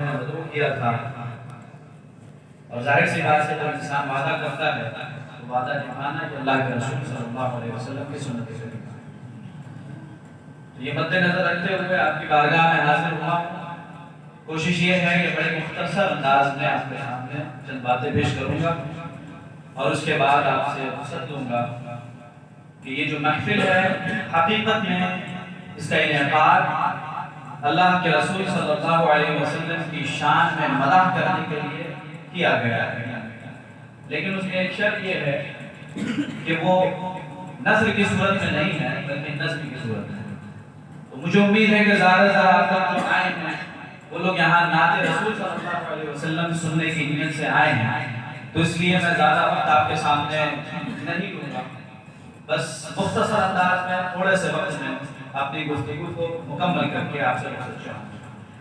وضو کیا تھا، اور ظاہر سی بات ہے جب انسان وعدہ کرتا ہے تو وعدہ نبھانا ہے کہ اللہ کے رسول صلی اللہ علیہ وسلم کی سنت سے یہ مد نظر رکھتے ہوئے آپ کی بارگاہ میں حاضر ہوا۔ کوشش یہ ہے کہ بڑے مختصر انداز میں آپ کے سامنے چند باتیں پیش کروں گا اور اس کے بعد آپ سے رخصت لوں گا کہ یہ جو محفل ہے حقیقت میں اس کا انعقاد اللہ کے رسول صلی اللہ علیہ وسلم کی شان میں مدح کرنے کے لیے کیا گیا ہے، لیکن اس میں ایک شرط یہ ہے کہ وہ نثر کی صورت میں نہیں ہے بلکہ نظم کی صورت میں۔ تو مجھے امید ہے کہ زیادہ سے آپ تک جو آئے ہیں وہ لوگ یہاں نعت رسول صلی اللہ علیہ وسلم سننے کی نیت سے آئے ہیں، تو اس لیے میں زیادہ وقت آپ کے سامنے نہیں لوں گا، بس مختصر انداز میں تھوڑے سے وقت میں اپنی گفتگو کو مکمل کر کے آپ سے رخصت چاہوں۔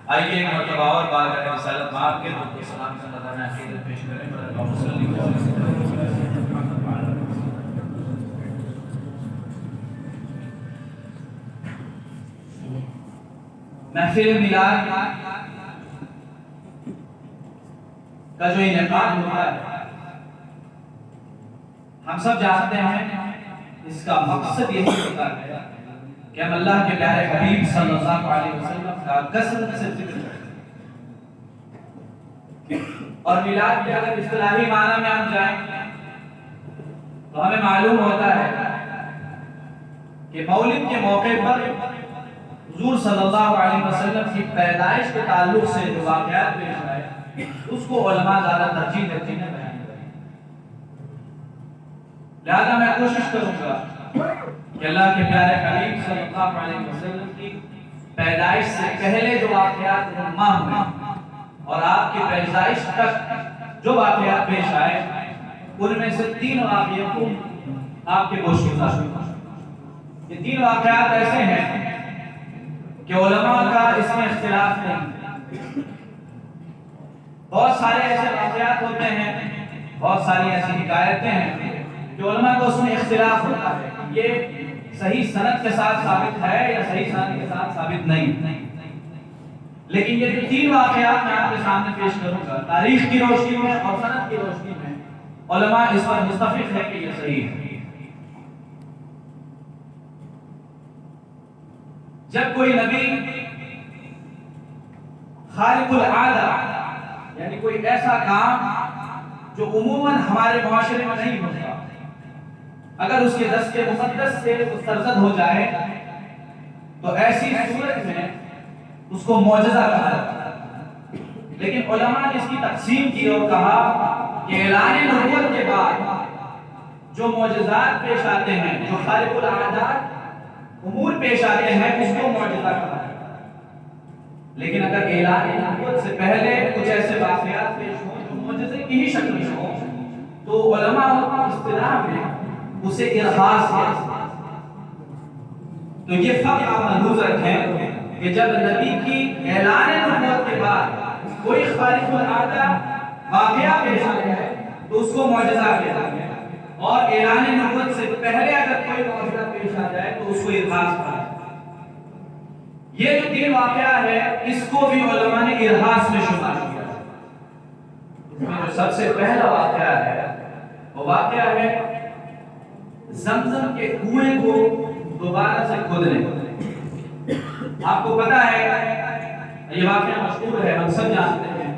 آئیے ایک مرتبہ اور بارگاہ رسالت مآب کے درود و سلام سے نذرانہ عقیدت پیش کریں۔ اللہم صلی اللہ علیہ وسلم۔ محفل میلاد کا جو انعقاد ہوتا ہے ہم سب جانتے ہیں اس کا مقصد یہی ہوتا ہے کہ ہم اللہ کے پیارے حبیب صلی اللہ علیہ وسلم کا کثرت سے ذکر کریں، اور میلاد کے اگر اصطلاحی معنی میں ہم جائیں تو ہمیں معلوم ہوتا ہے کہ مولد کے موقع پر حضور صلی اللہ علیہ وسلم کی پیدائش کے تعلق سے جو واقعات پیش آئے اس کو علماء زیادہ ترجیح دیتے ہیں بیان کریں۔ لہذا میں کوشش کروں گا کہ اللہ کے پیارے حبیب صلی اللہ علیہ وسلم کی پیدائش سے پہلے جو واقعات رونما ہوئے اور آپ کی پیدائش تک جو واقعات پیش آئے ان میں سے 3 واقعات کو آپ کے گوش گزار کروں۔ یہ 3 واقعات ایسے ہیں کہ علماء کا اس میں اختلاف نہیں۔ بہت سارے ایسے واقعات ہوتے ہیں، بہت ساری ایسی حکایتیں ہیں کہ علماء کو اس میں اختلاف ہوتا ہے، یہ صحیح سند کے ساتھ ثابت ہے یا صحیح سند کے ساتھ ثابت نہیں۔ لیکن یہ جو 3 واقعات میں آپ کے سامنے پیش کروں گا تاریخ کی روشنی میں اور سند کی روشنی میں علماء اس پر متفق ہے کہ یہ صحیح ہے۔ جب کوئی نبی خارق العادہ یعنی کوئی ایسا کام جو عموماً ہمارے معاشرے میں نہیں ہوتا، اگر اس کے دست مقدس سے سرزد ہو جائے تو ایسی صورت میں اس کو معجزہ کہا جاتا ہے۔ لیکن علماء نے اس کی تقسیم کی اور کہا کہ اعلان نبوت کے بعد جو معجزات پیش آتے ہیں، جو خارق العادات امور پیش آتے ہیں، اس کو معجزہ کہا ہے۔ لیکن اگر اعلان نبوت سے پہلے کچھ ایسے واقعات پیش ہوں جو معجزے کی ہی شکل میں ہوں تو علماء اصطلاح میں اسے ارہاس کہتے ہیں۔ تو یہ فرق آپ ملحوظ رکھیں کہ جب نبی کی اعلان نبوت کے بعد کوئی خارق العادہ واقعہ پیش آتا ہے تو اس کو معجزہ کہتے ہیں، اور اعلان نبوت سے پہلے اگر کوئی معجزہ پیش آ جائے تو اس کو ارہاس کہا جاتا ہے۔ یہ جو 3 واقعہ ہے اس کو بھی علماء نے ارہاس میں شمار کیا۔ اس میں جو سب سے پہلا واقعہ ہے وہ واقعہ ہے زمزم کے کنویں کو دوبارہ سے کھودنے۔ آپ کو پتا ہے یہ واقعہ مشہور ہے، ہم سب جانتے ہیں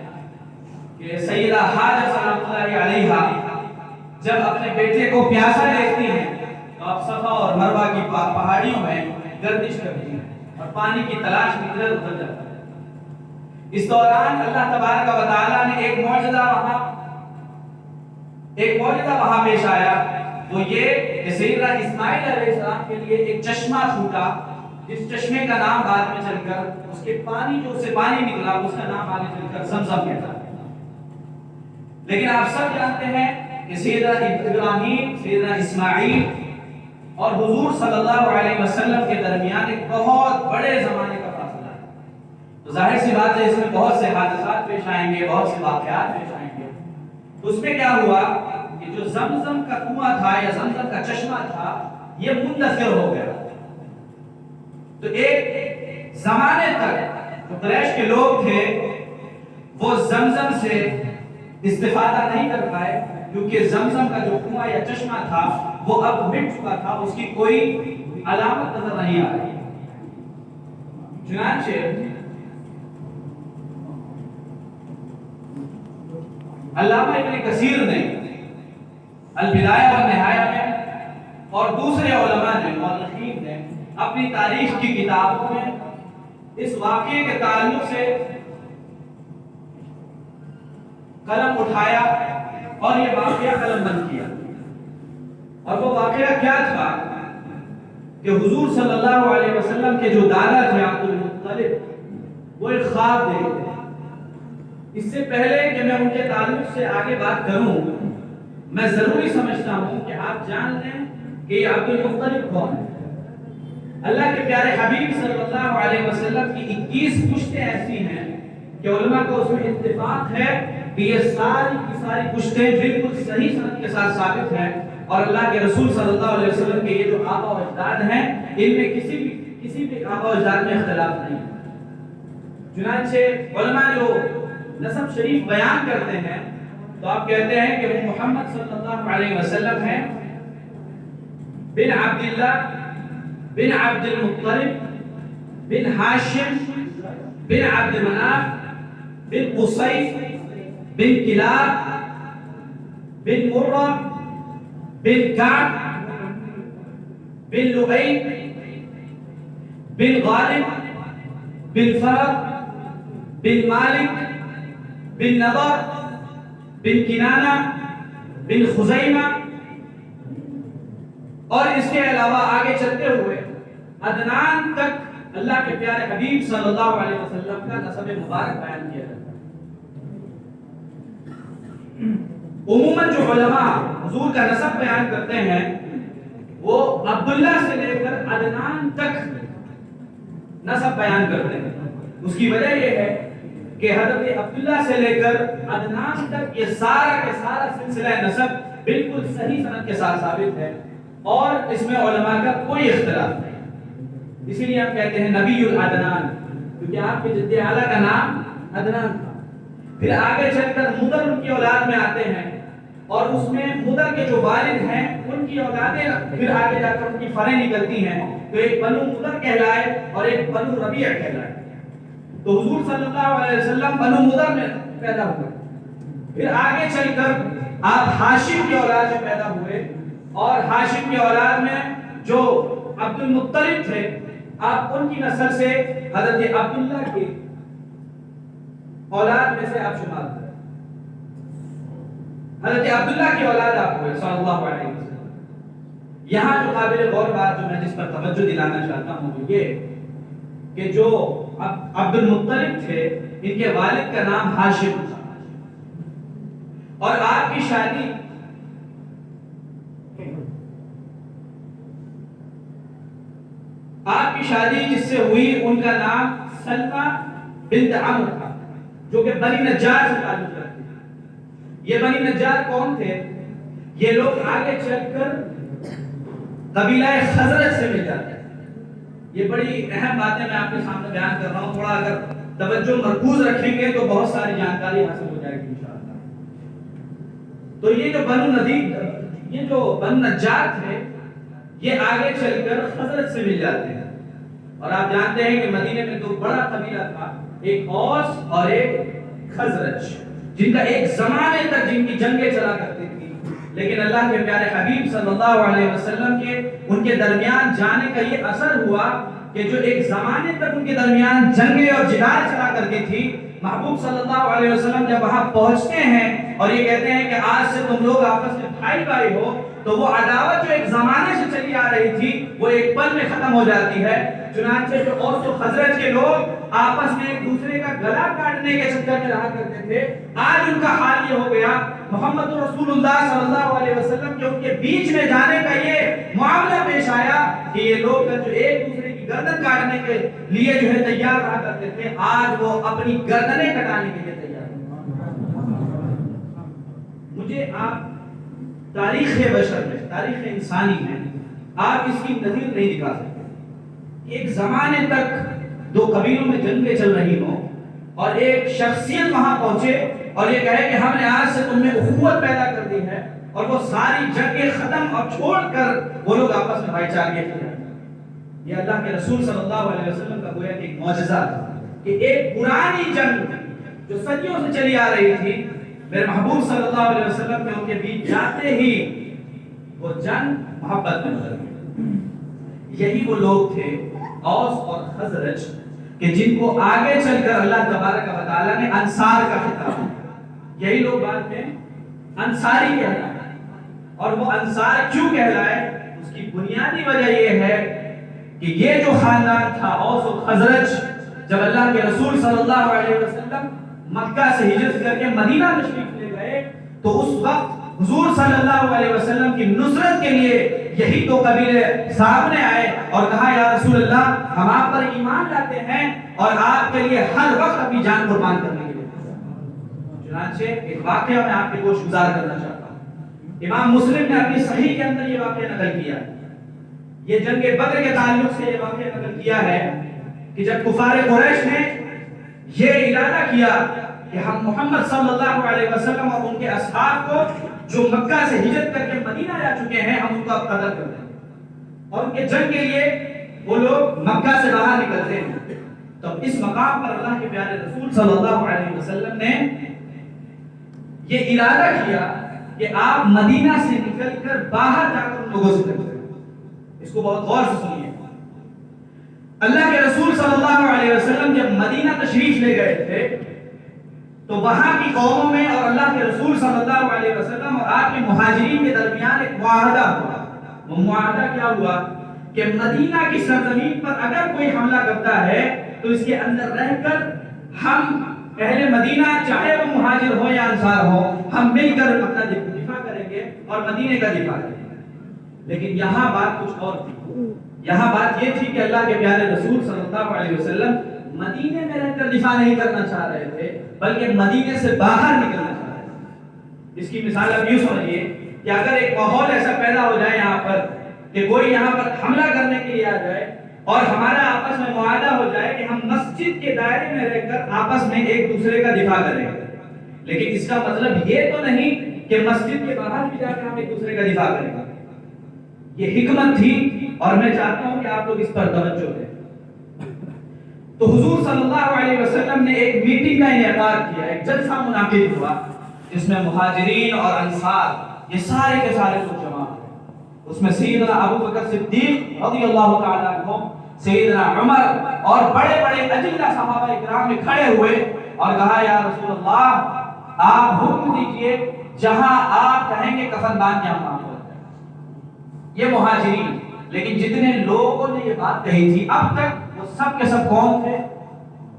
کہ سیدہ حاجہ سلام اللہ علیہا جب اپنے بیٹے کو پیاسا دیکھتی ہیں تو آپ صفا اور مروہ کی پہاڑیوں میں گردش کرتی ہیں اور پانی کی تلاش میں ادھر ادھر جاتی ہیں۔ اس دوران اللہ تبارک و تعالیٰ نے ایک معجزہ وہاں پیش آیا، وہ یہ کہ سیدنا اسماعیل علیہ السلام کے لیے ایک چشمہ پھوٹا، جس چشمے کا نام بعد میں چل کر اس کے پانی جو سے پانی نکلا اس کا نام آگے چل کر زمزم کہتا ہے۔ لیکن آپ سب جانتے ہیں کہ سیدنا ابراہیم، سیدنا اسماعیل اور حضور صلی اللہ علیہ وسلم کے درمیان ایک بہت بڑے زمانے کا فاصلہ ہے، تو ظاہر سی بات ہے اس میں بہت سے حادثات پیش آئیں گے، بہت سے واقعات پیش آئیں گے۔ تو اس میں کیا ہوا کہ جو زمزم کا کنواں تھا یا زمزم کا چشمہ تھا یہ مندثر ہو گیا۔ تو ایک زمانے تک جو قریش کے لوگ تھے وہ زمزم سے استفادہ نہیں کر پائے، کیونکہ زمزم کا جو کنواں یا چشمہ تھا وہ اب مٹ چکا تھا، اس کی کوئی علامت نظر نہیں آ رہی۔ چنانچہ علامہ ابن کثیر نے البدایہ والنہایہ میں اور دوسرے علماء نے، مؤرخین نے اپنی تاریخ کی کتابوں میں اس واقعے کے تعلق سے قلم اٹھایا اور یہ واقعہ قلم بند کیا۔ اور وہ واقعہ کیا تھا کہ حضور صلی اللہ علیہ وسلم کے جو دادا تھے عبد المطلب، وہ ایک خواب دیکھتے ہیں۔ اس سے پہلے کہ میں ان کے تعلق سے آگے بات کروں، میں ضروری سمجھتا ہوں کہ آپ جان لیں کہ یہ عبد المطلب کون ہے۔ اللہ کے پیارے حبیب صلی اللہ علیہ وسلم کی 21 پشتیں ایسی ہیں کہ علماء کو اس میں اتفاق ہے کہ یہ ساری کی ساری پشتیں بالکل صحیح سند کے ساتھ ثابت ہیں، اور اللہ کے رسول صلی اللہ علیہ وسلم کے یہ جو آبا و اجداد ہیں ان میں کسی بھی آبا و اجداد میں اختلاف نہیں ہے۔ چنانچہ علماء جو نسب شریف بیان کرتے ہیں تو آپ کہتے ہیں کہ وہ محمد صلی اللہ علیہ وسلم ہیں بن عبداللہ بن عبد المطلب بن ہاشم بن عبد مناف بن قصی بن کلاب بن مرہ بن کعب بن لؤی بن غالب بن فرد بن مالک بن نضر بن کنانہ بن خزیمہ، اور اس کے علاوہ آگے چلتے ہوئے عدنان تک اللہ کے پیارے حبیب صلی اللہ علیہ وسلم کا نسب مبارک بیان کیا جاتا ہے۔ عموماً جو علماء حضور کا نسب بیان کرتے ہیں وہ عبداللہ سے لے کر عدنان تک نسب بیان کرتے ہیں۔ اس کی وجہ یہ ہے کہ حضرت عبداللہ سے لے کر عدنان تک یہ سارا کے سارا سلسلہ نسب بالکل صحیح سند کے ساتھ ثابت ہے، اور اس میں علماء کا کوئی اختلاف نہیں۔ اسی لیے ہم کہتے ہیں نبی العدنان، کیونکہ آپ کے جد اعلیٰ کا نام عدنان تھا۔ پھر آگے چل کر مدر ان کی اولاد میں آتے ہیں، اور اس میں مدر کے جو والد ہیں ان کی اولادیں پھر آگے جا کر ان کی فریں نکلتی ہیں، تو ایک بنو مدر کہلائے اور ایک بنو ربیع کہلائے۔ تو حضور صلی اللہ علیہ وسلم بنو مدر میں پیدا ہوئے، پھر آگے چل کر آپ ہاشم کی اولاد میں پیدا ہوئے، اور ہاشم کی اولاد میں جو عبد المطلب تھے آپ ان کی نسل سے حضرت عبداللہ کی اولاد میں سے آپ شمار ہوئے، حضرت عبداللہ کی اولاد آپ ہوئے صلی اللہ علیہ وسلم۔ یہاں جو قابل غور بات جو میں جس پر توجہ دلانا چاہتا ہوں وہ یہ کہ جو عبد المطلب تھے ان کے والد کا نام ہاشم تھا، اور آپ کی شادی جس سے ہوئی ان کا نام سلمہ بنت عمرو تھا، جو کہ بنی نجار سے تعلق رکھتے ہیں۔ یہ بنی نجار کون تھے؟ یہ لوگ آگے چل کر قبیلہ خزرج سے مل جاتے ہیں۔ یہ بڑی اہم باتیں میں آپ کے سامنے بیان کر رہا ہوں، تھوڑا اگر توجہ مرکوز رکھیں گے تو بہت ساری جانکاری حاصل ہو جائے گی انشاءاللہ۔ تو یہ جو بنو نجار تھے یہ آگے چل کر خزرج سے مل جاتے ہیں، اور آپ جانتے ہیں کہ مدینے میں دو بڑا قبیلہ تھا، ایک اوس اور ایک خزرج، جن کا ایک زمانے تک جن کی جنگیں چلا کرتی تھی، لیکن اللہ کے پیارے حبیب صلی اللہ علیہ وسلم کے ان کے درمیان جانے کا یہ اثر ہوا کہ جو ایک زمانے تک ان کے درمیان جنگیں اور جدال چلا کرتی تھی، محبوب صلی اللہ علیہ وسلم جب وہاں پہنچتے ہیں اور یہ کہتے ہیں کہ آج سے تم لوگ آپس میں بھائی بھائی ہو، تو وہ عداوت جو ایک زمانے سے چلی آ رہی تھی وہ ایک پل میں ختم ہو جاتی ہے۔ چنانچہ جو اوس و خزرج کے لوگ آپس میں ایک دوسرے کا گلا کاٹنے کے چکر میں رہا کرتے تھے، آج ان کا حال یہ ہو گیا محمد رسول اللہ صلی اللہ علیہ وسلم کے ان کے بیچ میں جانے کا یہ معاملہ پیش آیا کہ یہ لوگ جو ایک دوسرے کی گردن کاٹنے کے لیے جو ہے تیار رہا کرتے تھے، آج وہ اپنی گردنیں کٹانے کے لیے تیار ہیں۔ مجھے آپ تاریخ بشر میں، تاریخ انسانی میں آپ اس کی نظیر نہیں دکھا سکتے۔ ایک زمانے تک دو قبیلوں میں جنگیں چل رہی ہوں، اور ایک شخصیت وہاں پہنچے اور یہ کہے کہ ہم نے آج سے تم میں اخوت پیدا کر دی ہے، اور وہ ساری جنگیں ختم اور چھوڑ کر وہ لوگ آپس میں بھائی چارگی کیا۔ یہ اللہ کے رسول صلی اللہ علیہ وسلم کا گویا کہ ایک معجزہ تھا کہ ایک پرانی جنگ جو صدیوں سے چلی آ رہی تھی، میرے محبوب صلی اللہ علیہ وسلم کے ان کے بیچ جاتے ہی وہ جنگ محبت میں بدل گئی۔ یہی وہ لوگ تھے اوس اور خزرج کہ جن کو آگے چل کر اللہ تبارک و تعالیٰ نے انصار کا خطاب دیا۔ یہی لوگ بعد میں انصاری کہلائے، اور وہ انصار کیوں کہلائے؟ اس کی بنیادی وجہ یہ ہے کہ یہ جو خاندان تھا اوس و خزرج، جب اللہ کے رسول صلی اللہ علیہ وسلم مکہ سے ہجرت کر کے مدینہ تشریف لے گئے تو اس وقت حضور صلی اللہ علیہ وسلم کی نصرت کے لیے یہی دو قبیلے سامنے آئے اور کہا یا رسول اللہ ہم آپ پر ایمان لاتے ہیں اور آپ کے لیے ہر وقت اپنی جان قربان کرنے کے لیے۔ چنانچہ ایک واقعہ میں آپ کے گوش گزار کرنا چاہتا ہوں۔ امام مسلم نے اپنی صحیح کے اندر یہ واقعہ نقل کیا، یہ جنگ بدر کے تعلق سے یہ واقعہ نقل کیا ہے کہ جب کفار قریش نے یہ ارادہ کیا کہ ہم محمد صلی اللہ علیہ وسلم اور ان کے اصحاب کو جو مکہ سے ہجرت کر کے مدینہ جا چکے ہیں ہم ان کو اب قتل کر دیں گے، اور ان کے جنگ کے لیے وہ لوگ مکہ سے باہر نکلتے ہیں، تو اس مقام پر اللہ کے پیارے رسول صلی اللہ علیہ وسلم نے یہ ارادہ کیا کہ آپ مدینہ سے نکل کر باہر جا کر ان لوگوں سے لڑیں۔ اس کو بہت غور سے سنیے۔ اللہ کے رسول صلی اللہ علیہ وسلم جب مدینہ تشریف لے گئے تھے تو وہاں کی قوموں میں اور اللہ کے رسول صلی اللہ علیہ وسلم اور آپ کے مہاجرین کے درمیان ایک معاہدہ ہوا۔ وہ معاہدہ کیا ہوا کہ مدینہ کی سرزمین پر اگر کوئی حملہ کرتا ہے تو اس کے اندر رہ کر ہم اہل مدینہ چاہے وہ مہاجر ہو یا انصار ہو ہم مل کر اپنا دفاع کریں گے اور مدینے کا دفاع کریں گے۔ لیکن یہاں بات کچھ اور تھی۔ یہاں بات یہ تھی کہ اللہ کے پیارے رسول صلی اللہ علیہ وسلم مدینے میں رہ کر دفاع نہیں کرنا چاہ رہے تھے بلکہ مدینے سے باہر نکلنا چاہ رہے تھے۔ اس کی مثال اب یوں سمجھیے کہ اگر ایک ماحول ایسا پیدا ہو جائے یہاں پر کہ کوئی یہاں پر حملہ کرنے کے لیے آ جائے اور ہمارا آپس میں معاہدہ ہو جائے کہ ہم مسجد کے دائرے میں رہ کر آپس میں ایک دوسرے کا دفاع کریں گے، لیکن اس کا مطلب یہ تو نہیں کہ مسجد کے باہر بھی جا کر ہم ایک دوسرے کا دفاع کریں گے۔ یہ حکمت تھی اور میں چاہتا ہوں کہ آپ لوگ اس پر توجہ دیں۔ تو حضور صلی اللہ علیہ وسلم نے ایک میٹنگ کا انعقاد کیا، ایک جلسہ منعقد ہوا جس میں مہاجرین اور انصار یہ سارے کے سارے لوگ جمع ہوئے۔ اس میں سیدنا ابو بکر صدیق رضی اللہ تعالیٰ عنہ، سیدنا عمر اور بڑے بڑے اجلہ صحابہ اکرام میں کھڑے ہوئے اور کہا یا رسول اللہ آپ حکم دیجئے جہاں آپ کہیں گے کفن باندھ کے ہم وہاں پہنچ جائیں۔ یہ مہاجرین، لیکن جتنے لوگوں نے یہ بات کہی تھی اب تک وہ سب کے سب کون تھے؟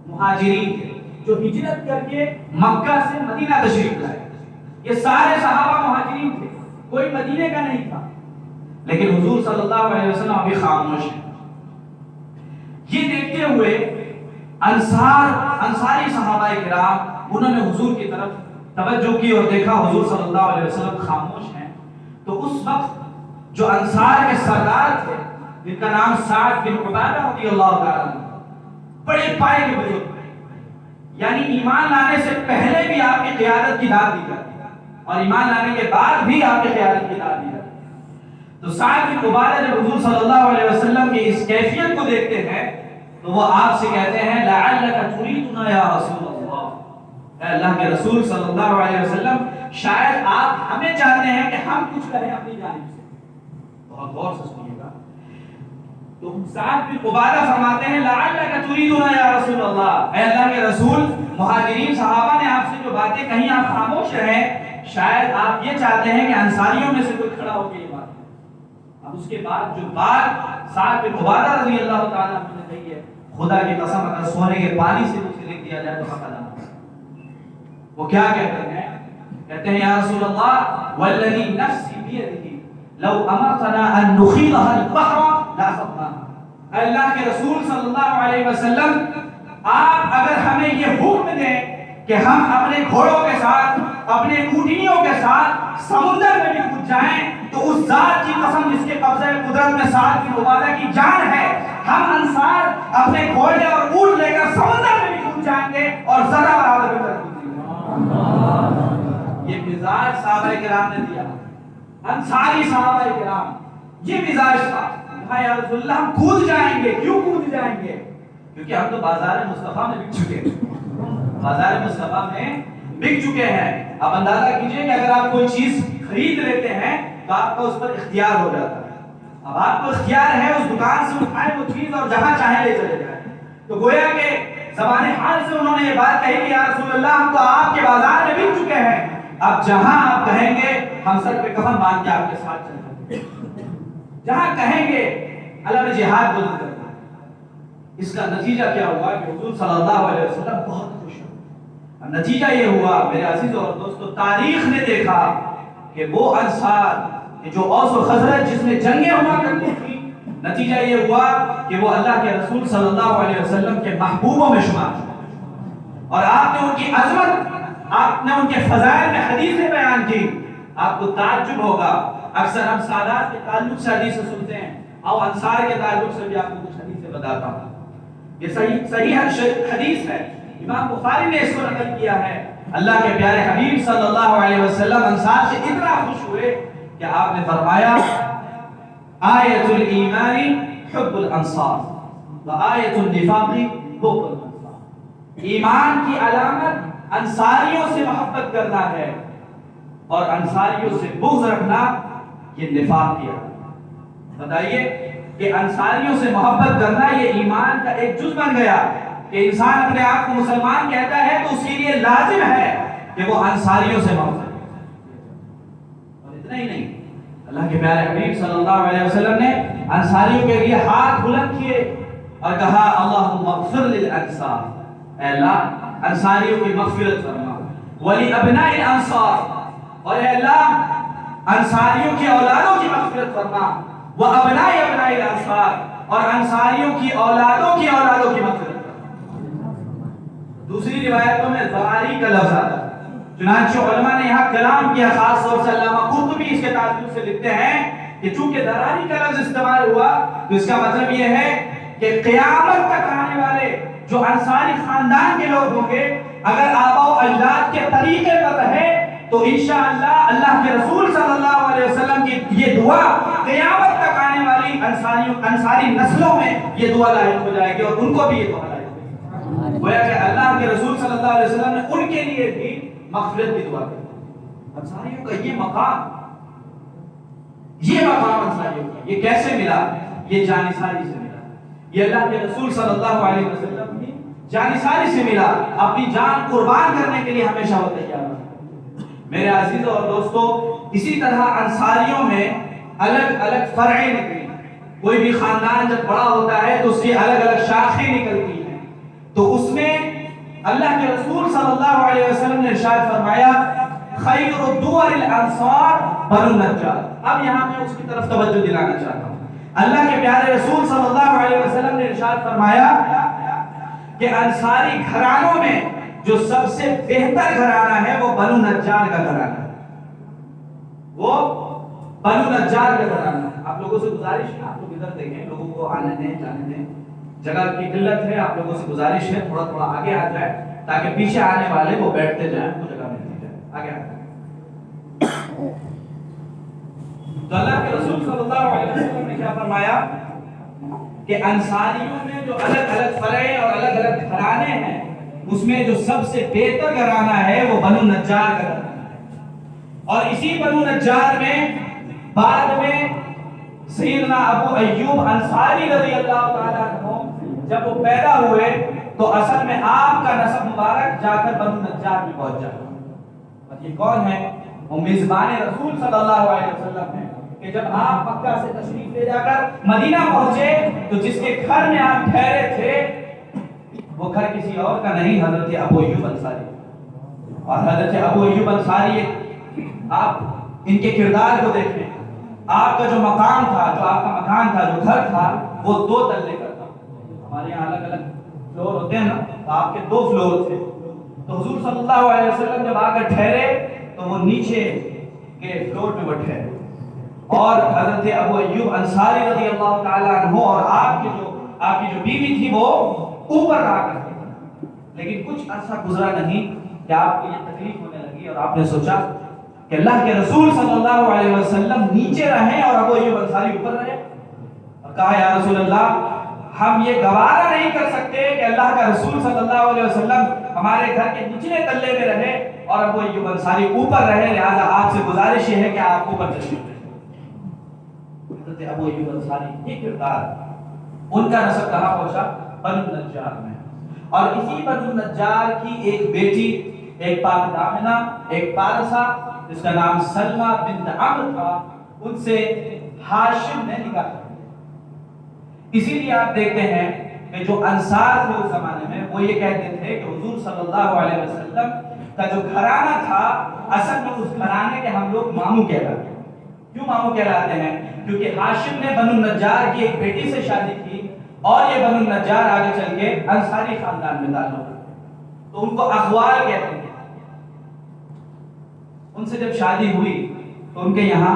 مہاجرین تھے جو ہجرت کر کے مکہ سے مدینہ تشریف لائے۔ یہ سارے صحابہ مہاجرین تھے، کوئی مدینے کا نہیں تھا، لیکن حضور صلی اللہ علیہ وسلم ابھی خاموش ہیں۔ یہ دیکھتے ہوئے انصاری صحابہ کرام انہوں نے حضور کی طرف توجہ کی اور دیکھا حضور صلی اللہ علیہ وسلم خاموش ہیں۔ تو اس وقت جو انصار کے سردار تھے جن کا نام سعد بن عبادہ رضی اللہ تعالیٰ عنہ، بڑے پائے کے بزرگ تھے، یعنی ایمان لانے سے پہلے بھی آپ کی قیادت کی داد دی جاتی اور ایمان لانے کے بعد بھی آپ کی قیادت کی داد دی جاتی۔ تو سعد بن عبادہ جب حضور صلی اللہ علیہ وسلم کی اس کیفیت کو دیکھتے ہیں تو وہ آپ سے کہتے ہیں لعلک تریدنا یا رسول اللہ، اے اللہ کے رسول صلی اللہ علیہ وسلم شاید آپ ہمیں چاہتے ہیں کہ ہم کچھ کریں اپنی جانب سے۔ بہت غور سے سنیے گا۔ تو سعد بن عبادہ فرماتے ہیں لعلک تریدنا یا رسول اللہ، اے اللہ کے رسول مہاجرین صحابہ نے آپ سے جو باتیں کہیں آپ خاموش رہیں، شاید آپ یہ چاہتے ہیں کہ انصاریوں میں سے کوئی کھڑا ہو کے یہ بات۔ اب اس کے بعد جو بات سعد بن عبادہ رضی اللہ تعالیٰ عنہ نے کہی ہے، خدا کی قسم اگر سونے کے پانی سے مجھے لکھ دیا جائے تو حق ادا ہوگا۔ وہ کیا کہتے ہیں؟ کہتے ہیں یا رسول اللہ والذی نفسی بیدہ لو امرتنا ان نخیلها البحر لاصبناها، اے اللہ کے رسول صلی اللہ علیہ وسلم آپ اگر ہمیں یہ حکم دیں کہ ہم اپنے گھوڑوں کے ساتھ اپنے اونٹنیوں کے ساتھ سمندر میں بھی کود جائیں تو اس ذات کی قسم جس کے قبضہ قدرت میں سعد بن عبادہ کی جان ہے، ہم انصار اپنے گھوڑے اور اونٹ لے کر سمندر میں بھی کود جائیں گے اور ذرا برابر بھی ترقی نہیں ہوگی۔ یہ مزاج صحابہ کرام نے دیا، انصاری صحابہ کرام، یہ مزاج تھا۔ کہا یا رسول اللہ ہم کود جائیں گے۔ کیوں کود جائیں گے؟ کیونکہ ہم تو بازار مصطفیٰ میں بک چکے ہیں، بازار مصطفیٰ میں بک چکے ہیں۔ اب اندازہ کیجئے کہ اگر آپ کوئی چیز خرید لیتے ہیں تو آپ کا اس پر اختیار ہو جاتا ہے۔ اب آپ کو اختیار ہے اس دکان سے اٹھائیں وہ چیز اور جہاں چاہیں لے چلے جائیں۔ تو گویا کہ زبان حال سے انہوں نے یہ بات کہی کہ یا رسول اللہ ہم تو آپ کے بازار میں بک چکے ہیں، اب جہاں آپ کہیں گے ہم سر پہ کفن باندھ کے آپ کے ساتھ چلیں گے، جہاں کہیں گے علم جہاد بلند کرنا۔ اس کا نتیجہ کیا ہوا کہ حضور صلی اللہ علیہ وسلم بہت خوش ہوئے۔ نتیجہ یہ ہوا میرے عزیزوں اور دوستو، تاریخ نے دیکھا کہ وہ انصار جو اوس و خزرج جس میں جنگیں ہوا کرتی تھی، نتیجہ یہ ہوا کہ وہ اللہ کے رسول صلی اللہ علیہ وسلم کے محبوبوں میں شمار ہوئے۔ اور آپ نے ان کی عظمت، آپ نے ان کے فضائل میں حدیثیں بیان کی۔ آپ کو تعجب ہوگا، اکثر ہم سادات کے تعلق سے حدیثیں سنتے ہیں، اور انصار کے تعلق سے بھی آپ کو کچھ حدیثیں بتاتا ہوں۔ یہ صحیح حدیث ہے، امام بخاری نے اس کو نقل کیا ہے۔ اللہ کے پیارے حبیب صلی اللہ علیہ وسلم انصار سے اتنا خوش ہوئے کہ آپ نے فرمایا آیت الایمان حب الانصار و آیت النفاق بغض الانصار۔ ایمان کی علامت انصاریوں سے محبت کرنا ہے اور انصاریوں سے بغض رکھنا یہ نفاق کی علامت۔ بتائیے کہ انصاریوں سے محبت کرنا یہ ایمان کا ایک جز بن گیا کہ انسان اپنے آپ کو مسلمان کہتا ہے تو اس کے لیے لازم ہے کہ وہ انصاریوں سے محبت کرے۔ اور اتنا ہی نہیں، اللہ کے پیارے حبیب صلی اللہ علیہ وسلم نے انصاریوں کے لیے ہاتھ بلند کیے اور کہا اللہم اغفر للانصار، اے اللہ انصاریوں کی مغفرت فرما، ولی ابناء الانصار، اور اے اللہ انصاریوں کی اولادوں کی مغفرت فرما، وابناء ابناء الانصار، اور انصاریوں کی اولادوں کی مغفرت فرما۔ دوسری روایتوں میں ذراری کا لفظ آتا ہے، چنانچہ علماء نے یہاں کلام کیا، خاص طور سے علامہ قرطبی اس کے تعلق سے لکھتے ہیں کہ چونکہ ذراری کا لفظ استعمال ہوا تو اس کا مطلب یہ ہے کہ قیامت تک آنے والے جو انصاری خاندان کے لوگ ہوں گے، اگر آبا و اجداد کے طریقے پر رہے تو انشاءاللہ اللہ کے رسول صلی اللہ علیہ وسلم کی یہ دعا قیامت تک آنے والی انصاری نسلوں میں یہ دعا لاحق ہو جائے گی اور ان کو بھی یہ دعا لاحق ہو جائے گی۔ گویا کہ اللہ کے رسول صلی اللہ علیہ وسلم نے ان کے لیے بھی مغفرت کی دعا کی۔ انصاریوں کا یہ مقام انصاریوں کا یہ کیسے ملا؟ یہ جانثاری سے ملا، یہ اللہ کے رسول صلی اللہ علیہ وسلم کی جانثاری سے ملا۔ اپنی جان قربان کرنے کے لیے ہمیشہ وہ تیار ہے۔ میرے عزیزوں اور دوستو، اسی طرح انصاریوں میں الگ الگ فرعیں نکلی۔ کوئی بھی خاندان جب بڑا ہوتا ہے تو اس کی الگ الگ شاخیں نکلتی ہیں، تو اس میں اللہ کے رسول صلی اللہ علیہ وسلم نے ارشاد فرمایا خیر الدور الانصار بنو النجار۔ اب یہاں میں اس کی طرف توجہ دلانا چاہتا ہوں۔ اللہ کے پیارے رسول صلی اللہ علیہ وسلم نے ارشاد فرمایا کہ انصاری گھرانوں میں جو سب سے بہتر گھرانہ ہے وہ بنو نجار کا گھرانہ ہے، وہ بنو نجار کا گھرانہ ہے۔ آپ لوگوں سے گزارش ہے، آپ لوگ ادھر دیکھیں، لوگوں کو آنے دیں جانے دیں، جگہ کی قلت ہے، آپ لوگوں سے گزارش ہے تھوڑا تھوڑا آگے آ جائے تاکہ پیچھے آنے والے وہ بیٹھتے جائیں، وہ جگہ ملتی جائے، آگے آ جائیں۔ تو اللہ کے رسول صلی اللہ علیہ وسلم نے کیا فرمایا کہ انصاریوں میں جو الگ الگ فرعیں اور الگ الگ گھرانے ہیں، اس میں جو سب سے بہتر گھرانہ ہے وہ بنو نجار کا گھرانہ ہے۔ اور اسی بنو نجار میں بعد میں سیدنا ابو ایوب انصاری رضی اللہ تعالیٰ عنہ جب وہ پیدا ہوئے تو اصل میں آپ کا نسب مبارک جا کر بنو نجار میں پہنچ جاتا۔ اور یہ کون ہے؟ وہ میزبان رسول صلی اللہ علیہ وسلم ہے کہ جب آپ مکہ سے تشریف لے جا کر مدینہ پہنچے تو جس کے گھر میں آپ ٹھہرے تھے وہ گھر کسی اور کا نہیں، حضرت ابو ایوب انصاری۔ اور حضرت ابو ایوب انصاری، آپ ان کے کردار کو دیکھیں، آپ کا جو مقام تھا، جو آپ کا مکان تھا، جو گھر تھا، وہ 2 تلے کا تھا۔ ہمارے یہاں الگ الگ فلور ہوتے ہیں نا، تو آپ کے 2 فلور تھے۔ تو حضور صلی اللہ علیہ وسلم جب آ کر ٹھہرے تو وہ نیچے کے فلور میں وہ ٹھہرے، اور حضرت ابو ایوب انصاری رضی اللہ تعالیٰ عنہ اور آپ کی جو بیوی تھی وہ اوپر رہا کرتی تھی۔ لیکن کچھ عرصہ گزرا نہیں کہ آپ کو یہ تکلیف ہونے لگی اور آپ نے سوچا کہ اللہ کے رسول صلی اللہ علیہ وسلم نیچے رہیں اور ابو ایوب انصاری اوپر رہے، اور کہا یا رسول اللہ ہم یہ گوارا نہیں کر سکتے کہ اللہ کا رسول صلی اللہ علیہ وسلم ہمارے گھر کے نچلے تلے میں رہے اور ابو ایوب انصاری اوپر رہے، لہذا آپ سے گزارش یہ ہے کہ آپ اوپر تشریف لائیں۔ حضرت ابو ایوب انصاری یہ کردار، ان کا نسب کہاں پہنچا؟ بنو نجار میں، اور اسی بنو نجار کی ایک بیٹی، ایک پاک دامنہ، ایک پارسا جس کا نام سلمہ بنت عمرو تھا، ان سے ہاشم نے نکاح کیا۔ اسی لیے آپ دیکھتے ہیں کہ جو انصار تھے اس زمانے میں وہ یہ کہتے تھے کہ حضور صلی اللہ علیہ وسلم کا جو گھرانہ تھا اصل میں اس گھرانے کے ہم لوگ ماموں کہلاتے ہیں۔ کیوں ماموں کہلاتے ہیں؟ کیونکہ ہاشم نے بنو نجار کی ایک بیٹی سے شادی کی اور یہ بنو نجار آگے چل کے انصاری خاندان میں تعلق ہے، تو ان کو اخوال کہتے ہیں۔ ان سے جب شادی ہوئی تو ان کے یہاں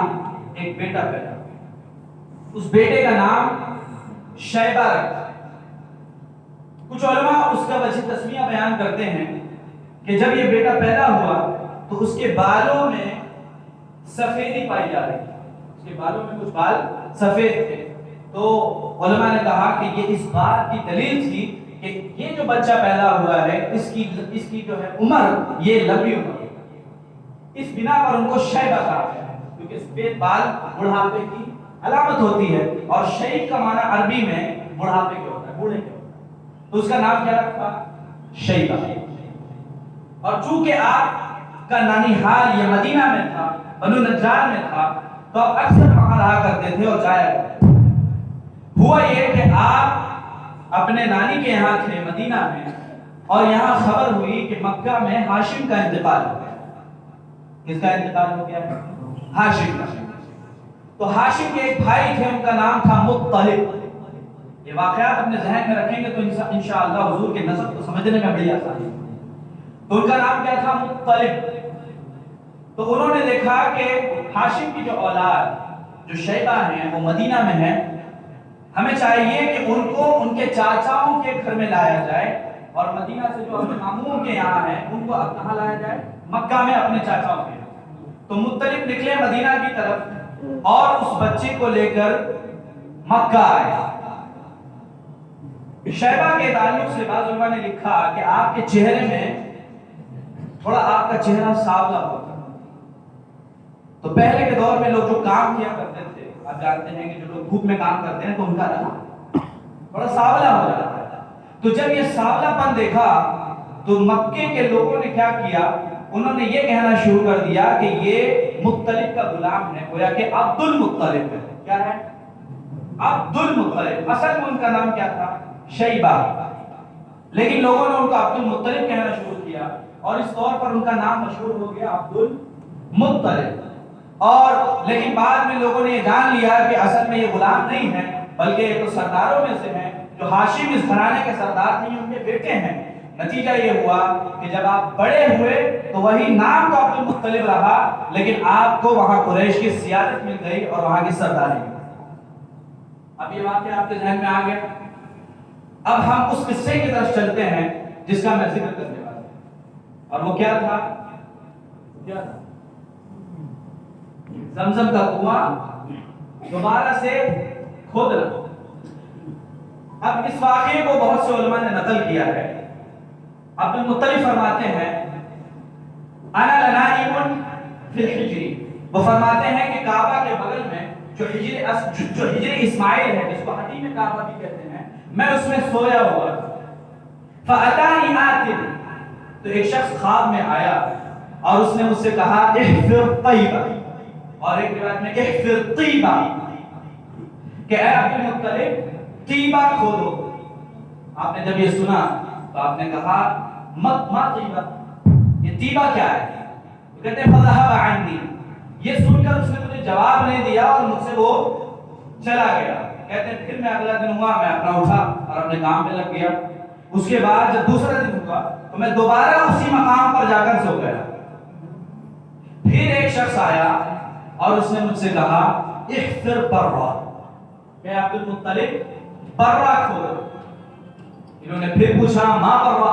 ایک بیٹا پیدا ہوا، اس بیٹے کا نام شیبہ رکھا۔ کچھ علماء اس کا وجہ تسمیہ بیان کرتے ہیں کہ جب یہ بیٹا پیدا ہوا تو اس کے بالوں میں سفیدی پائی جا رہی تھی، اس کے بالوں میں کچھ بال سفید تھے، تو علماء نے کہا کہ یہ اس بات کی دلیل تھی کہ یہ جو بچہ پیدا ہوا ہے اس کی جو ہے عمر یہ لمبی عمر ہے، اس بنا پر ان کو شیبہ کہا گیا ہے، کیونکہ سفید بال بڑھاپے کی علامت ہوتی ہے، اور شیب کا معنی عربی میں بڑھاپے کے ہوتا ہے، بوڑھے کے ہوتا ہے، تو اس کا نام کیا رکھا؟ شیبہ۔ اور چونکہ آپ کا نانیحال یہ مدینہ میں تھا، بنو نجار میں تھا، تو آپ اکثر وہاں رہا کرتے تھے اور جایا کرتے تھے۔ ہوا یہ کہ آپ اپنے نانی کے یہاں تھے مدینہ میں، اور یہاں خبر ہوئی کہ مکہ میں ہاشم کا انتقال ہو گیا۔ کس کا انتقال ہو گیا؟ ہاشم کا۔ تو ہاشم کے ایک بھائی تھے، ان کا نام تھا مطلب۔ یہ واقعات اپنے ذہن میں رکھیں گے تو انشاءاللہ حضور کے نسب کو سمجھنے میں بڑی آسانی ہے۔ تو ان کا نام کیا تھا؟ مطلب۔ تو انہوں نے دیکھا کہ ہاشم کی جو اولاد جو شیبہ ہیں وہ مدینہ میں ہیں، ہمیں چاہیے کہ ان کو ان کے چاچاؤں کے گھر میں لایا جائے، اور مدینہ سے جو اپنے ماموں کے یہاں ہیں ان کو اب کہاں لایا جائے؟ مکہ میں اپنے چاچاؤں کے یہاں۔ تو مطلب نکلے مدینہ کی طرف اور اس بچے کو لے کر مکہ آئے۔ شیبہ کے تعلق سے بعض علماء نے لکھا کہ آپ کے چہرے میں تھوڑا آپ کا چہرہ سانولا ہوتا، تو پہلے کے دور میں لوگ جو کام کیا کرتے تھے، آپ جانتے ہیں کہ جو لوگ دھوپ میں کام کرتے ہیں تو ان کا رنگ تھوڑا سانولا ہو جاتا ہے۔ تو جب یہ سانولا پن دیکھا تو مکے کے لوگوں نے کیا کیا؟ انہوں نے یہ کہنا شروع کر دیا کہ یہ مطلب کا غلام ہے، گویا کہ عبد المطلب ہے۔ کیا ہے؟ عبد المطلب۔ اصل میں ان کا نام کیا تھا؟ شیبہ، لیکن لوگوں نے ان کو عبد المطلب کہنا شروع کیا، اور اس طور پر ان کا نام مشہور ہو گیا عبد المطلب۔ اور لیکن بعد میں لوگوں نے یہ جان لیا کہ اصل میں یہ غلام نہیں ہے، بلکہ یہ تو سرداروں میں سے ہیں، جو ہاشم اس گھرانے کے سردار تھے، ان کے بیٹے ہیں۔ نتیجہ یہ ہوا کہ جب آپ بڑے ہوئے تو وہی نام تو عبد المطلب رہا، لیکن آپ کو وہاں قریش کی سیادت مل گئی اور وہاں کی سرداری۔ اب یہ واقعہ آپ کے ذہن میں آ گیا۔ اب ہم اس قصے کی طرف چلتے ہیں جس کا میں ذکر کرنے والا ہوں، اور وہ کیا تھا؟ زمزم کا کنواں دوبارہ سے کھودنا۔ اب اس واقعے کو بہت سے علماء نے نقل کیا ہے۔ عبد المطلب فرماتے ہیں انا لنائم فی الحجر، وہ فرماتے ہیں کہ کعبہ کے بغل میں جو حجر اسماعیل ہے، جس کو حدیم کعبہ بھی کہتے ہیں، میں اس میں سویا ہوا۔ فاتانی آتٍ، تو ایک شخص خواب میں آیا اور اس نے مجھ سے کہا احفر طیبہ، اور ایک روایت میں احفر طیبہ، کہ اے عبد المطلب طیبہ کھودو۔ آپ نے جب یہ سنا تو آپ نے کہا ما طیبہ، یہ طیبہ کیا ہے؟ وہ کہتے ہیں فذهب عنی، یہ سن کر اس نے مجھے جواب نہیں دیا اور مجھ سے وہ چلا گیا۔ کہتے ہیں پھر میں اگلا دن ہوا، میں اپنا اٹھا اور اپنے کام پہ لگ گیا۔ اس کے بعد جب دوسرا دن ہوا تو میں دوبارہ اسی مقام پر جا کر سو گیا۔ پھر ایک شخص آیا اور اس نے مجھ سے کہا احفر برا، کہ عبد المطلب برا کھودو۔ انہوں نے پھر پوچھا ما برا،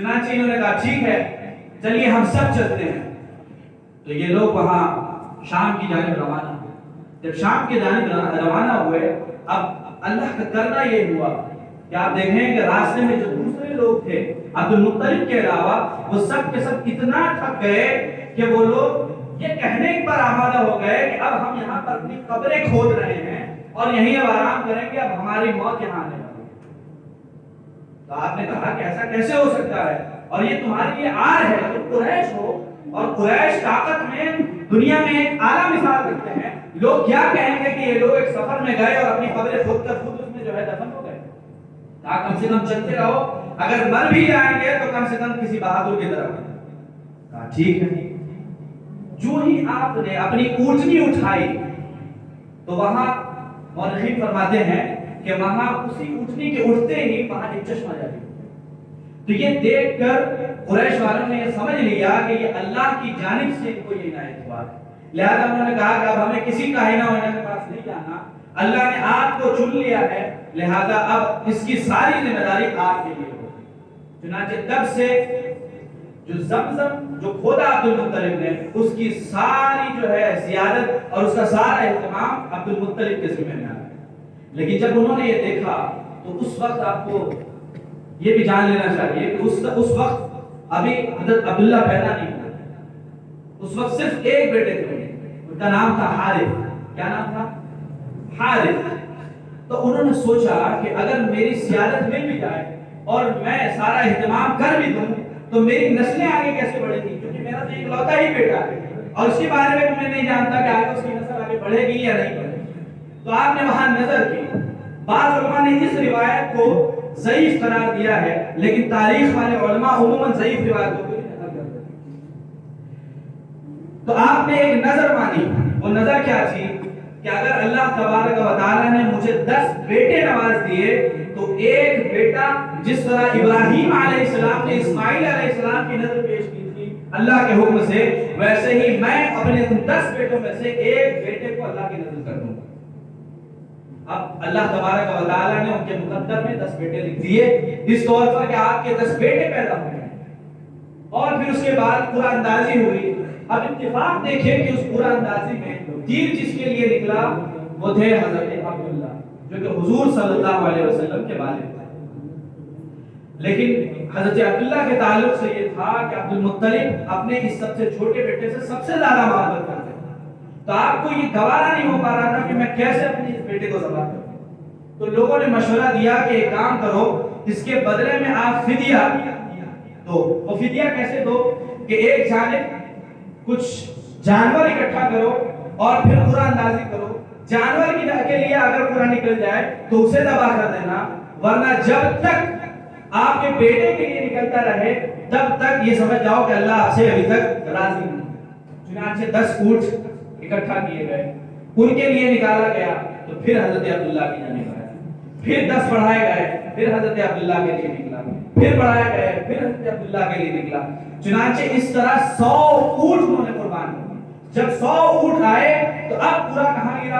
چنانچہ انہوں نے کہا ٹھیک ہے چلیے ہم سب چلتے ہیں. تو یہ لوگ وہاں شام کی جانب روانہ ہوئے. جب شام کی جانب روانہ ہوئے اب اللہ کا کرنا یہ ہوا کہ آپ دیکھیں کہ راستے میں جو دوسرے لوگ تھے عبد المطلب کے علاوہ وہ سب کے سب اتنا تھک گئے کہ وہ لوگ یہ کہنے پر آمادہ ہو گئے کہ اب ہم یہاں پر اپنی قبریں کھود رہے ہیں اور یہیں اب آرام کریں گے, اب ہماری موت یہاں آنے والی ہے. تو آپ نے کہا کہ ایسا کیسے ہو سکتا ہے اور یہ تمہارے لیے آر ہے. تم قریش ہو اور قریش طاقت میں دنیا میں ایک اعلیٰ مثال رکھتے ہیں. لوگ کیا کہیں گے کہ یہ لوگ ایک سفر میں گئے اور اپنی قبریں کھود کر خود اس میں جو ہے دفن ہو گئے. کہا کم سے کم چلتے رہو, اگر مر بھی جائیں گے تو کم سے کم کسی بہادر کی طرف. کہا ٹھیک ہے. جو ہی آپ نے اپنی اونٹنی اٹھائی تو وہاں مورخین فرماتے ہیں کہ وہاں اسی اونٹنی کے اٹھتے ہی وہاں ایک چشمہ جاری. تو یہ دیکھ کر قریش والوں نے یہ سمجھ لیا کہ یہ اللہ کی جانب سے ان کو یہ عنایت ہوا ہے. لہذا انہوں نے کہا کہ اب ہمیں کسی کاہنہ وہنہ کے پاس نہیں جانا, اللہ نے آپ کو چن لیا ہے, لہذا اب اس کی ساری ذمہ داری آپ کے لیے ہوگی. چنانچہ تب سے جو زمزم جو کھودا عبد المطلب نے اس کی ساری جو ہے زیادت اور اس کا سارا اہتمام عبد المطلب کے ذمہ میں آیا. لیکن جب انہوں نے یہ دیکھا تو اس وقت آپ کو یہ بھی جان لینا چاہیے کہ اس وقت ابھی حضرت عبداللہ پیدا نہیں ہوا. اس وقت صرف ایک بیٹے تھے, ان کا نام تھا حارث. کیا نام تھا؟ حارث. تو انہوں نے سوچا کہ اگر میری سیادت مل بھی جائے اور میں سارا اہتمام کر بھی دوں تو میری نسلیں آگے کیسے بڑھیں گی, کیونکہ میرا تو اکلوتا ہی بیٹا ہے اور اس کے بارے میں میں نہیں جانتا کہ آگے اس کی نسل آگے بڑھے گی یا نہیں بڑھے گی. تو آپ نے وہاں نظر کی. بعض علماء نے اس روایت کو ضعیف قرار دیا ہے, لیکن تاریخ والے علماء عموماً ضعیف روایتوں کو نقل کرتے ہیں. تو آپ نے ایک نظر مانی. وہ نظر کیا تھی کہ اگر اللہ تبارک و تعالی نے مجھے 10 بیٹے نواز دیے تو ایک بیٹا جس طرح ابراہیم علیہ السلام نے اسماعیل علیہ السلام کی نظر پیش کی تھی اللہ کے حکم سے, ویسے ہی میں اپنے ان 10 بیٹوں میں سے ایک بیٹے کو اللہ کی نظر کر دوں گا. اب اللہ تبارک و تعالی نے ان کے مقدر میں 10 بیٹے لکھ دیے اس طور پر کہ آپ کے 10 بیٹے پیدا ہوئے ہیں. اور پھر اس کے بعد قرآن اندازی ہوئی. اب اتفاق دیکھیں کہ اس قرآن اندازی میں تیر جس کے لیے نکلا وہ تھے حضرت عبداللہ جو کہ حضور صلی اللہ علیہ وسلم کے والد تھے. لیکن حضرت عبداللہ کے تعلق سے یہ تھا کہ عبد المطلب اپنے اس سب سے چھوٹے بیٹے سے سب سے زیادہ محبت کرتے تھے. تو آپ کو یہ گوارا نہیں ہو پا رہا تھا کہ میں کیسے اپنے اس بیٹے کو ذبح کروں. تو لوگوں نے مشورہ دیا کہ ایک کام کرو, اس کے بدلے میں آپ فدیہ دو. وہ فدیہ کیسے دو کہ ایک جانب کچھ جانور اکٹھا کرو اور پھر قرآن اندازی کرو. جانور کی کے لیے اگر قرآن نکل جائے تو اسے ذبح کر دینا, ورنہ جب تک آپ کے بیٹے کے لیے نکلتا رہے تب تک یہ سمجھ جاؤ کہ اللہ آپ سے ابھی تک راضی نہیں. چنانچہ 10 اونٹ اکٹھا کیے گئے, ان کے لیے نکالا گیا. تو پھر حضرت عبداللہ کی جانب آیا, پھر 10 بڑھائے گئے, پھر حضرت عبداللہ کے لیے نکلا, پھر بڑھائے گئے, پھر حضرت عبداللہ کے لیے نکلا. چنانچہ اس طرح 100 اونٹ انہوں نے قربان کر. جب 100 اونٹ آئے تو اب پورا کہاں گرا؟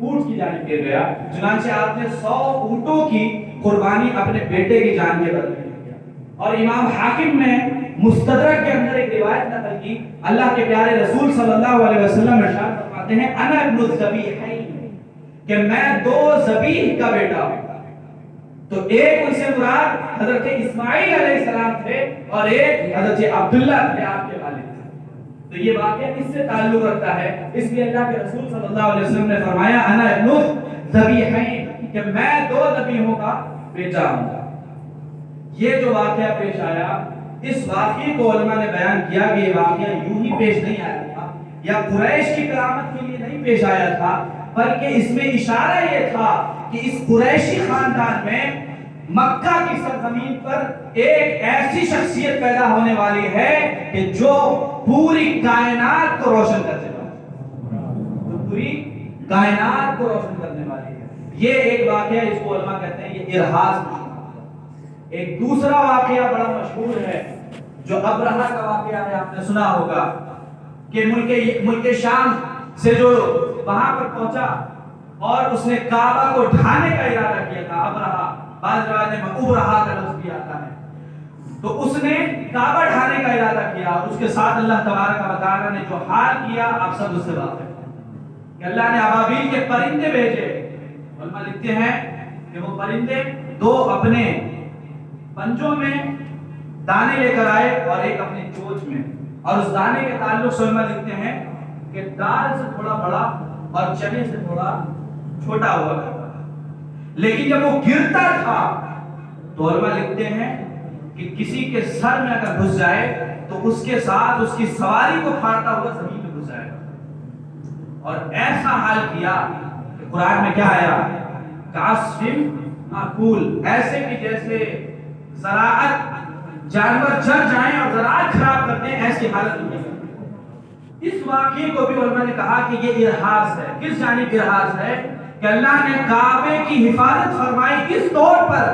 اونٹ کی جانب گر گیا. چنانچہ آپ نے 100 اونٹوں کی قربانی اپنے بیٹے کی جان کے بدلے کیا. اور امام حاکم نے مستدرک کے اندر ایک روایت نقل کی, اللہ کے پیارے رسول صلی اللہ علیہ وسلم ارشاد فرماتے ہیں انا ابن الذبیحین, کہ میں 2 ذبیح کا بیٹا ہوں. تو ایک ان سے مراد حضرت اسماعیل علیہ السلام تھے اور ایک حضرت عبداللہ تھے آپ کے والد. تو یہ واقعہ اس سے تعلق رکھتا ہے, اس لیے اللہ کے رسول صلی اللہ علیہ وسلم نے فرمایا انا ابن الذبیحین, کہ میں 2 ذبیحوں کا بیٹا ہوں. یہ جو واقعہ پیش آیا, اس واقعے کو علماء نے بیان کیا کہ یہ واقعہ یوں ہی پیش نہیں آیا تھا یا قریش کی کرامت کے لیے نہیں پیش آیا تھا, بلکہ اس میں اشارہ یہ تھا کہ اس قریشی خاندان میں مکہ کی سرزمین پر ایک ایسی شخصیت پیدا ہونے والی ہے کہ جو پوری کائنات کو روشن کرنے والی ہے, جو پوری کائنات کو روشن کرنے والی ہے. یہ ایک واقعہ اس کو علماء کہتے ہیں یہ ارہاس. ایک دوسرا واقعہ بڑا مشہور ہے جو ابرہہ کا واقعہ ہے, آپ نے سنا ہوگا کہ ملک شام سے جو وہاں پر پہنچا اور اس نے کعبہ کو ڈھانے کا ارادہ کیا تھا. ابرہہ, بعض روایت میں ابرہہ کا لفظ بھی آتا ہے. تو اس نے کعبہ ڈھانے کا ارادہ کیا، اور اس کے ساتھ اللہ تبارک و تعالیٰ نے جو حال کیا آپ سب اس سے واقف ہیں کہ اللہ نے ابابیل کے پرندے بھیجے۔ علماء لکھتے ہیں کہ وہ پرندے دو اپنے پنجوں میں دانے لے کر آئے اور ایک اپنی چونچ میں، اور اس دانے کے تعلق سے علماء لکھتے ہیں کہ دال سے تھوڑا بڑا اور چنے سے تھوڑا چھوٹا ہوا کرتا تھا، لیکن جب وہ گرتا تھا تو علماء لکھتے ہیں کہ کسی کے سر میں اگر گھس جائے تو اس کے ساتھ اس کی سواری کو پھاڑتا ہوا زمین میں گھس جائے گا۔ اور ایسا حال کیا کہ قرآن میں کیا آیا، کعصف معقول، ایسے کہ جیسے زراعت جانور چر جائیں اور زراعت خراب کر دیں، ایسی حالت ہوئی۔ اس واقعے کو بھی علماء نے کہا کہ یہ ارہاس ہے۔ کس جانب ارہاس ہے؟ کہ اللہ نے کعبے کی حفاظت فرمائی اس طور پر،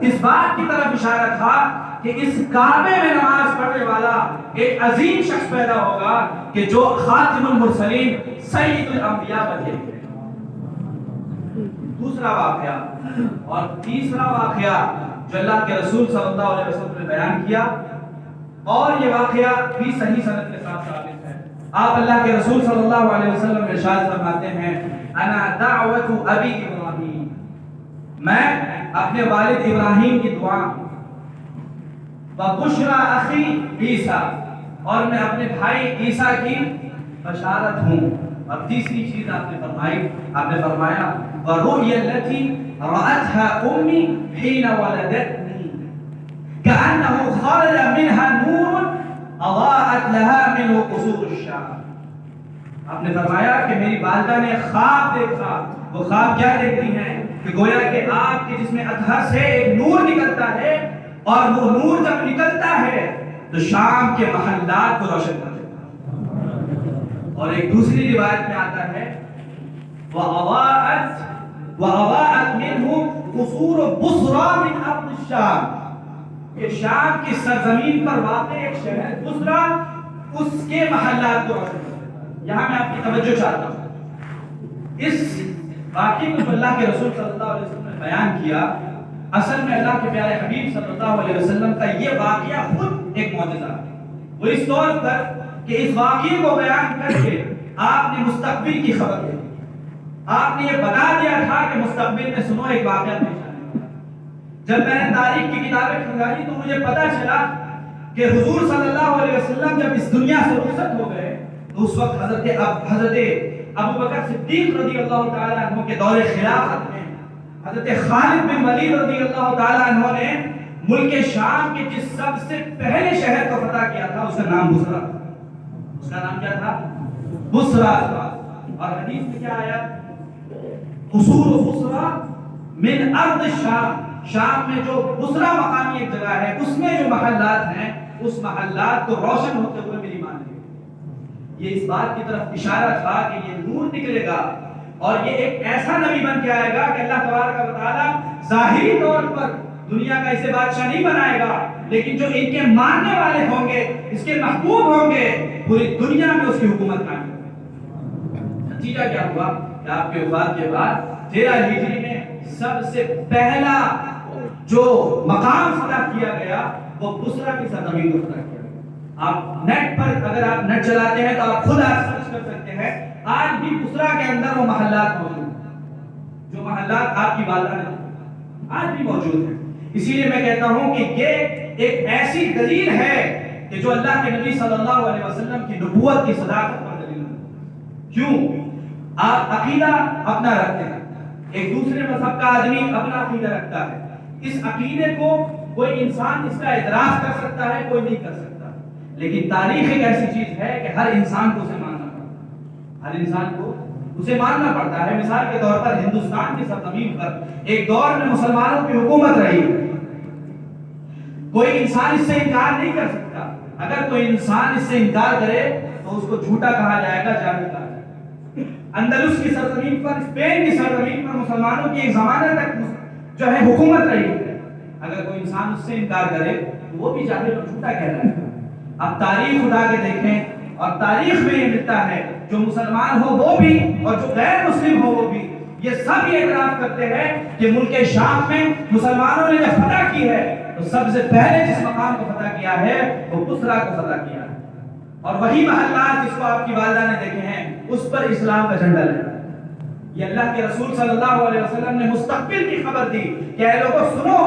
اس بات کی طرف اشارہ تھا کہ اس کعبے میں نماز پڑھنے والا ایک عظیم شخص پیدا ہوگا کہ جو خاتم المرسلین سید الانبیاء بنے۔ دوسرا واقعہ اور تیسرا واقعہ جو اللہ کے رسول صلی اللہ علیہ وسلم نے بیان کیا، اور یہ واقعہ بھی صحیح سند کے ساتھ ثابت ہے۔ آپ اللہ کے رسول صلی اللہ علیہ وسلم ارشاد فرماتے ہیں، انا دعوت ابی ابراہیم، میں اپنے والد ابراہیم کی دعا، وبشرى اخی عیسیٰ، اور میں اپنے بھائی عیسیٰ کی بشارت ہوں۔ اور تیسری چیز آپ نے فرمایا وَرُؤْيَا الَّتِي رَأَتْهَا أُمِّي حِينَ وَلَدَتْنِي كَأَنَّهُ خَرَجَ مِنْهَا نُورٌ أَضَاءَتْ لَهَا مِنْهُ قُصُورُ الشَّامِ۔ آپ نے فرمایا کہ میری والدہ نے خواب دیکھا۔ وہ خواب کیا دیکھتی ہیں کہ گویا کہ آپ کے جسم اطہر سے ایک نور نکلتا ہے، اور وہ نور جب نکلتا ہے تو شام کے محلات کو روشن کر دیتا ہے۔ اور ایک دوسری روایت میں آتا ہے وَأَضَاءَتْ مِنْهُ قُصُورُ بُصْرَى مِنْ أَرْضِ الشَّامِ، کہ شام کی سرزمین پر واقع ایک شہر بصرہ اس کے محلات کو روشن کر دیتا ہے۔ یہاں میں آپ کی توجہ چاہتا ہوں، اس واقعے کو جو اللہ کے رسول صلی اللہ علیہ وسلم نے بیان کیا، اصل میں اللہ کے پیارے حبیب صلی اللہ علیہ وسلم کا یہ واقعہ خود ایک معجزہ ہے۔ وہ اس طور پر کہ اس واقعے کو بیان کر کے آپ نے مستقبل کی خبر دی، آپ نے یہ بتا دیا تھا کہ مستقبل میں سنو ایک واقعہ پیش آنے والا ہے۔ جب میں نے تاریخ کی کتابیں کھنگالی تو مجھے پتا چلا کہ حضور صلی اللہ علیہ وسلم جب اس دنیا سے رخصت ہو گئے تو اس وقت حضرت ابو بکر صدیق رضی اللہ تعالیٰ عنہ کے دور خلافت میں حضرت خالد بن ولید رضی اللہ تعالیٰ عنہ نے ملک شام کے جس سب سے پہلے شہر کو فتح کیا تھا، اس کا نام بصرہ تھا۔ اس کا نام کیا تھا؟ بصرہ۔ اور حدیث میں کیا آیا؟ قصور بصرہ من ارض الشام، شام میں جو بصرہ مقامی ایک جگہ ہے، اس میں جو محلات ہیں، اس محلات کو روشن ہوتے ہوئے میری مان لے۔ یہ اس بات کی طرف اشارہ تھا کہ یہ نور نکلے گا اور یہ ایک ایسا نبی بن کے آئے گا کہ اللہ تبارک و تعالیٰ ظاہری طور پر دنیا کا اسے بادشاہ نہیں بنائے گا، لیکن جو ان کے ماننے والے ہوں گے، اس کے محبوب ہوں گے، پوری دنیا میں اس کی حکومت قائم ہوگی۔ نتیجہ کیا ہوا کہ آپ کے وفات کے بعد 13 ہجری میں سب سے پہلا جو مقام فتح کیا گیا وہ بصرہ کی سرزمین کو فتح کیا گیا۔ آپ نیٹ پر اگر آپ نیٹ چلاتے ہیں تو آپ خود سرچ کر سکتے ہیں، آج بھی بصرہ کے اندر وہ محلات موجود ہیں، جو محلات آپ کی والدہ نے آج بھی موجود ہیں۔ اسی لیے میں کہتا ہوں کہ یہ ایک ایسی دلیل ہے کہ جو اللہ کے نبی صلی اللہ علیہ وسلم کی نبوت کی صداقت پر دلیل ہے۔ کیوں؟ آپ عقیدہ اپنا رکھتے ہیں، ایک دوسرے مذہب کا آدمی اپنا عقیدہ رکھتا ہے، اس عقیدے کو کوئی انسان اس کا اعتراف کر سکتا ہے، کوئی نہیں کر سکتا، لیکن تاریخ ایک ایسی چیز ہے کہ ہر انسان کو اسے ماننا پڑتا ہے، ہر انسان کو اسے ماننا پڑتا ہے۔ مثال کے طور پر ہندوستان کی سرزمین پر ایک دور میں مسلمانوں کی حکومت رہی، کوئی انسان اس سے انکار نہیں کر سکتا۔ اگر کوئی انسان اس سے انکار کرے تو اس کو جھوٹا کہا جائے گا، جاہل کہا جائے گا۔ اندلس کی سرزمین پر، اسپین کی سرزمین پر مسلمانوں کی ایک زمانہ تک جو ہے حکومت رہی ہے، اگر کوئی انسان اس سے انکار کرے تو وہ بھی جاہل اور جھوٹا کہلائے گا۔ اب تاریخ اٹھا کے دیکھیں اور تاریخ میں یہ ملتا ہے، جو مسلمان ہو وہ بھی اور جو غیر مسلم ہو وہ بھی، یہ سب یہ اعتراف کرتے ہیں کہ ملک شام میں مسلمانوں نے جب فتح کی ہے تو سب سے پہلے جس مقام کو فتح کیا ہے وہ بصرہ کو فتح کیا ہے، اور وہی محلات جس کو آپ کی والدہ نے دیکھے ہیں اس پر اسلام کا جھنڈا لہرا۔ یہ اللہ کے رسول صلی اللہ علیہ وسلم نے مستقبل کی خبر دی کہ اے لوگوں سنو،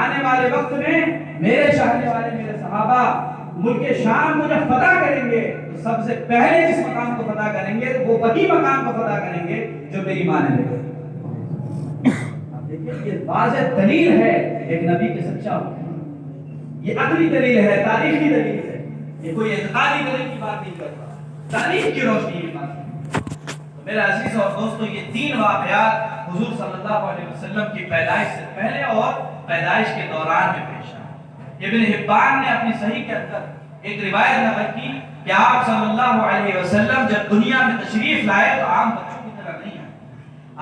آنے والے وقت میں میرے چاہنے والے میرے صحابہ ملک شام کو جب فتح کریں گے تو سب سے پہلے جس مقام کو فتح کریں گے وہ وہی مقام کو فتح کریں گے جو میری ماں نے دیکھا۔ اب دیکھیں یہ واضح دلیل ہے ایک نبی کے سچا ہونا، یہ عقلی دلیل ہے، تاریخی دلیل ہے، یہ کوئی اعتقادی دلیل کی بات نہیں کرتا، تاریخ کی روشنی کی بات ہے۔ میرے عزیز اور دوستو، یہ 3 واقعات حضور صلی اللہ علیہ وسلم کی پیدائش سے پہلے اور پیدائش کے دوران میں پیش آئے۔ ابن حبان نے اپنی صحیح کے اندر ایک روایت نقل کی کہ آپ صلی اللہ علیہ وسلم جب دنیا میں تشریف لائے تو عام بچوں کی طرح نہیں آئے۔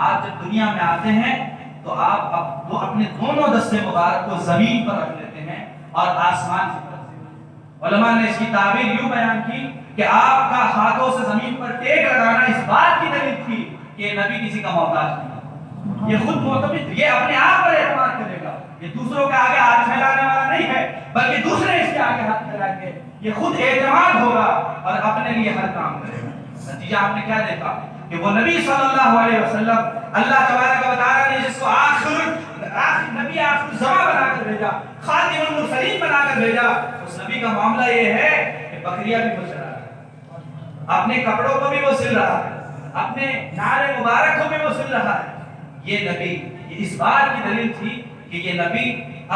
آپ جب دنیا میں آتے ہیں تو آپ وہ اپنے دونوں دستے مبارک کو زمین پر رکھ لیتے ہیں اور آسمان کی طرف سے۔ علماء نے اس کی تعبیر یوں بیان کی کہ آپ کا ہاتھوں سے زمین پر ٹیک لگانا اس بات کی دلیل تھی کہ یہ نبی کسی کا محتاج نہیں، یہ خود معتمد، یہ اپنے آپ پر اعتماد کرے گا، یہ دوسروں کے آگے ہاتھ پھیلانے والا نہیں ہے بلکہ دوسرے اس کے آگے ہاتھ پھیلائیں گے، یہ خود اعتماد ہوگا اور اپنے لیے ہر کام کرے گا۔ نتیجہ آپ نے کیا دیکھا کہ وہ نبی صلی اللہ علیہ وسلم اللہ تبارک و تعالیٰ نے جس کو آخر نبی آخر الزمان بنا کر بھیجا، خاتم المرسلین بنا کر بھیجا، اس نبی کا معاملہ یہ ہے کہ بکریاں بھی بچ رہا ہے، اپنے کپڑوں کو بھی وہ سل رہا ہے، اپنے نعل مبارک کو بھی وہ سل رہا ہے۔ یہ نبی، یہ اس بات کی دلیل تھی کہ یہ نبی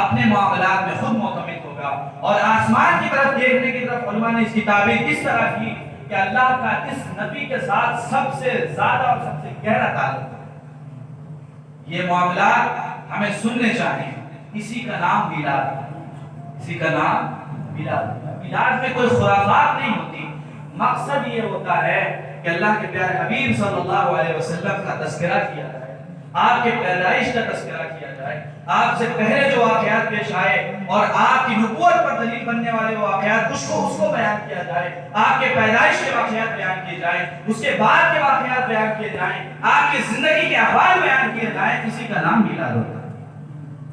اپنے معاملات میں خود معتمد ہوگا۔ اور آسمان کی طرف دیکھنے کی طرف علماء نے اس کی تعبیر اس طرح کی کہ اللہ کا اس نبی کے ساتھ سب سے زیادہ اور سب سے گہرا تعلق ہے۔ یہ معاملات ہمیں سننے چاہیے، اسی کا نام میلاد ہے، اسی کا نام میلاد ہے۔ میلاد میں کوئی خرافات نہیں ہوتی، مقصد یہ ہوتا ہے کہ اللہ کے پیارے حبیب صلی اللہ علیہ وسلم کا تذکرہ کیا جائے، آپ کے پیدائش کا تذکرہ کیا جائے، آپ سے پہلے جو واقعات پیش آئے اور آپ کی نبوت پر دلیل بننے والے واقعات اس کو بیان کیا جائے، آپ کے پیدائش کے واقعات بیان کیے جائیں، اس کے بعد کے واقعات بیان کیے جائیں، آپ کی زندگی کے احوال بیان کیے جائیں، اسی کا نام میلاد ہوتا ہے۔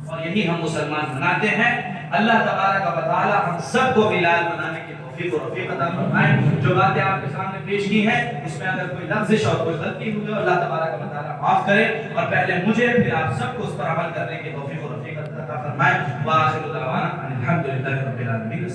اور یہی ہم مسلمان مناتے ہیں۔ اللہ تبارک و تعالی ہم سب کو میلاد منانے کی توفیق و رفیق عطا فرمائے۔ جو باتیں آپ کے سامنے پیش کی ہیں اس میں اگر کوئی لفظش اور کوئی غلطی ہوئی تو اللہ تبارک و تعالی معاف کرے، اور پہلے مجھے پھر آپ سب کو اس پر عمل کرنے کی توفیق و رفیق عطا فرمائے۔ وآخر دعوانا الحمدللہ رب العالمین۔